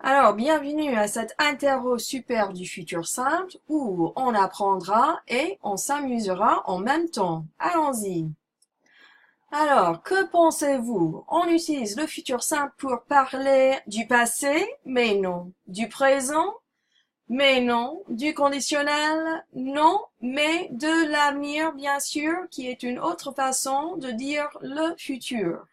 Alors, bienvenue à cette interro super du futur simple où on apprendra et on s'amusera en même temps. Allons-y. Alors, que pensez-vous? On utilise le futur simple pour parler du passé, mais non. Du présent, mais non. Du conditionnel, non. Mais de l'avenir, bien sûr, qui est une autre façon de dire le futur.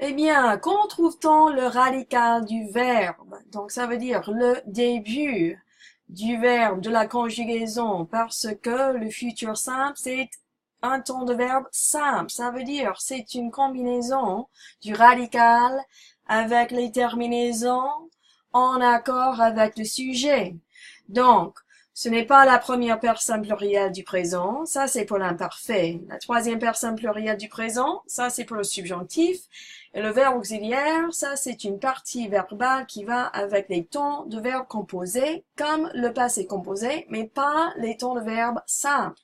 Eh bien, comment trouve-t-on le radical du verbe? Donc, ça veut dire le début du verbe de la conjugaison parce que le futur simple, c'est un temps de verbe simple. Ça veut dire c'est une combinaison du radical avec les terminaisons en accord avec le sujet. Donc, ce n'est pas la première personne plurielle du présent, ça c'est pour l'imparfait. La troisième personne plurielle du présent, ça c'est pour le subjonctif. Et le verbe auxiliaire, ça c'est une partie verbale qui va avec les temps de verbe composés, comme le passé composé, mais pas les temps de verbe simples.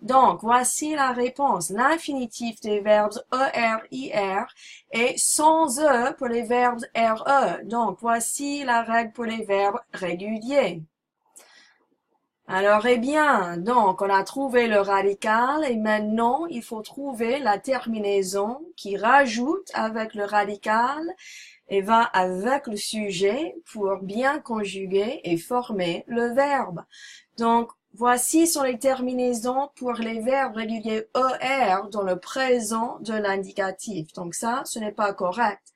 Donc, voici la réponse. L'infinitif des verbes ER, est sans E pour les verbes RE. Donc, voici la règle pour les verbes réguliers. Alors, eh bien, donc, on a trouvé le radical et maintenant, il faut trouver la terminaison qui rajoute avec le radical et va avec le sujet pour bien conjuguer et former le verbe. Donc, voici sont les terminaisons pour les verbes réguliers ER dans le présent de l'indicatif. Donc ça, ce n'est pas correct.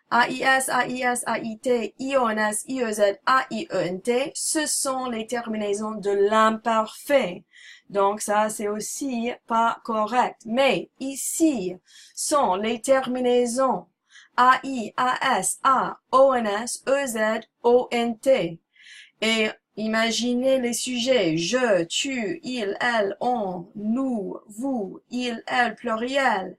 AIS, AIS, AIT, IONS, IEZ, AIENT, ce sont les terminaisons de l'imparfait. Donc ça, c'est aussi pas correct. Mais ici sont les terminaisons AI, AS, A, ONS, EZ, ONT. Et imaginez les sujets je, tu, il, elle, on, nous, vous, il, elle, pluriel.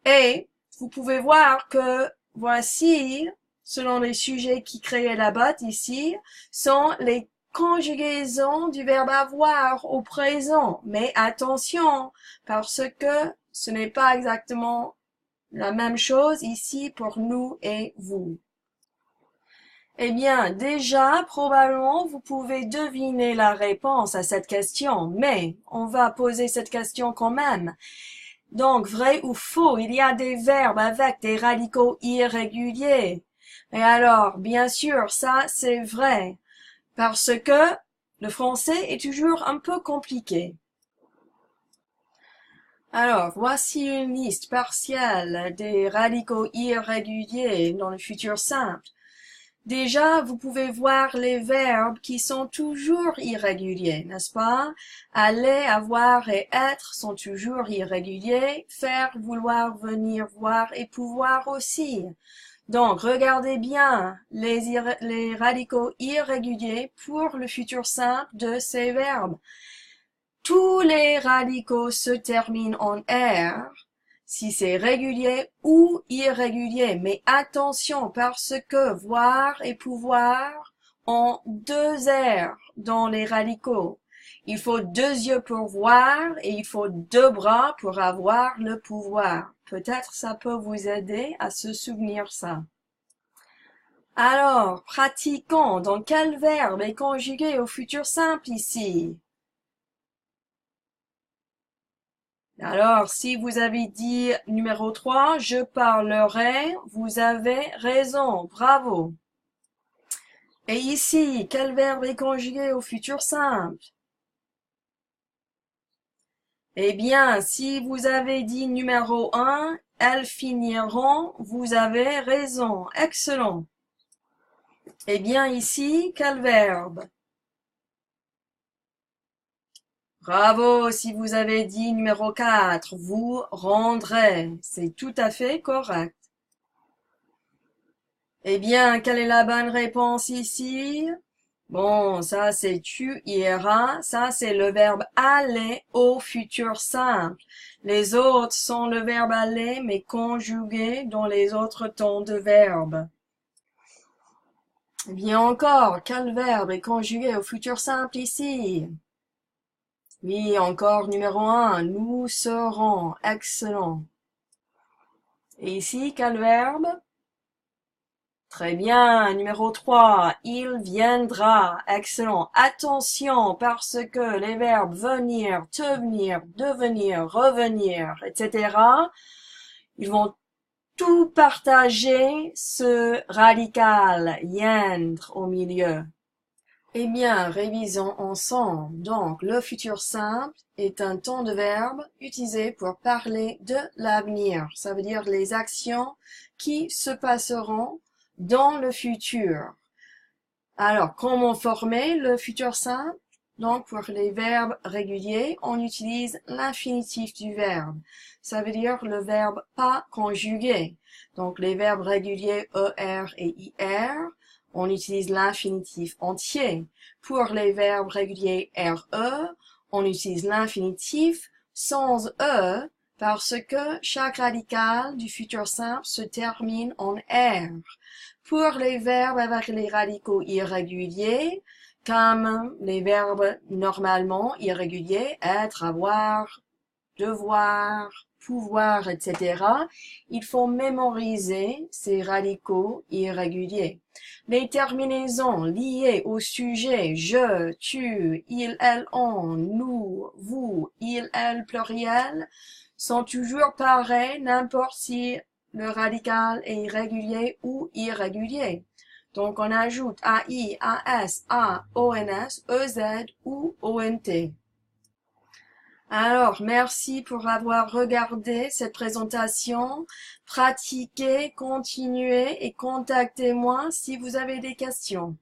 Et vous pouvez voir que voici, selon les sujets qui créaient la botte ici, sont les conjugaisons du verbe avoir au présent. Mais attention, parce que ce n'est pas exactement la même chose ici pour nous et vous. Eh bien, déjà, probablement, vous pouvez deviner la réponse à cette question, mais on va poser cette question quand même. Donc, vrai ou faux, il y a des verbes avec des radicaux irréguliers. Et alors, bien sûr, ça, c'est vrai, parce que le français est toujours un peu compliqué. Alors, voici une liste partielle des radicaux irréguliers dans le futur simple. Déjà, vous pouvez voir les verbes qui sont toujours irréguliers, n'est-ce pas? Aller, avoir et être sont toujours irréguliers. Faire, vouloir, venir, voir et pouvoir aussi. Donc, regardez bien les radicaux irréguliers pour le futur simple de ces verbes. Tous les radicaux se terminent en R si c'est régulier ou irrégulier. Mais attention, parce que voir et pouvoir ont deux R dans les radicaux. Il faut deux yeux pour voir et il faut deux bras pour avoir le pouvoir. Peut-être ça peut vous aider à se souvenir ça. Alors, pratiquons. Dans quel verbe est conjugué au futur simple ici? Alors, si vous avez dit numéro 3, je parlerai, vous avez raison, bravo. Et ici, quel verbe est conjugué au futur simple? Eh bien, si vous avez dit numéro 1, elles finiront, vous avez raison, excellent. Eh bien, ici, quel verbe? Bravo, si vous avez dit numéro 4, vous rendrez, c'est tout à fait correct. Eh bien, quelle est la bonne réponse ici? Bon, ça c'est tu iras, ça c'est le verbe aller au futur simple. Les autres sont le verbe aller, mais conjugué dans les autres temps de verbe. Eh bien encore, quel verbe est conjugué au futur simple ici? Oui, encore numéro 1, nous serons, excellent. Et ici, quel verbe? Très bien. Numéro 3, il viendra. Excellent. Attention, parce que les verbes venir, tenir, devenir, revenir, etc., ils vont tout partager ce radical yendre au milieu. Eh bien, révisons ensemble. Donc, le futur simple est un temps de verbe utilisé pour parler de l'avenir. Ça veut dire les actions qui se passeront dans le futur. Alors, comment former le futur simple? Donc, pour les verbes réguliers, on utilise l'infinitif du verbe. Ça veut dire le verbe pas conjugué. Donc, les verbes réguliers ER et IR, on utilise l'infinitif entier. Pour les verbes réguliers RE, on utilise l'infinitif sans E parce que chaque radical du futur simple se termine en R. Pour les verbes avec les radicaux irréguliers, comme les verbes normalement irréguliers, être, avoir, devoir, pouvoir, etc., il faut mémoriser ces radicaux irréguliers. Les terminaisons liées au sujet je, tu, il, elle, on, nous, vous, il, elle, pluriel sont toujours pareils, n'importe si le radical est irrégulier ou irrégulier. Donc, on ajoute AI, AS, A, ONS, EZ ou ONT. Alors, merci pour avoir regardé cette présentation. Pratiquez, continuez et contactez-moi si vous avez des questions.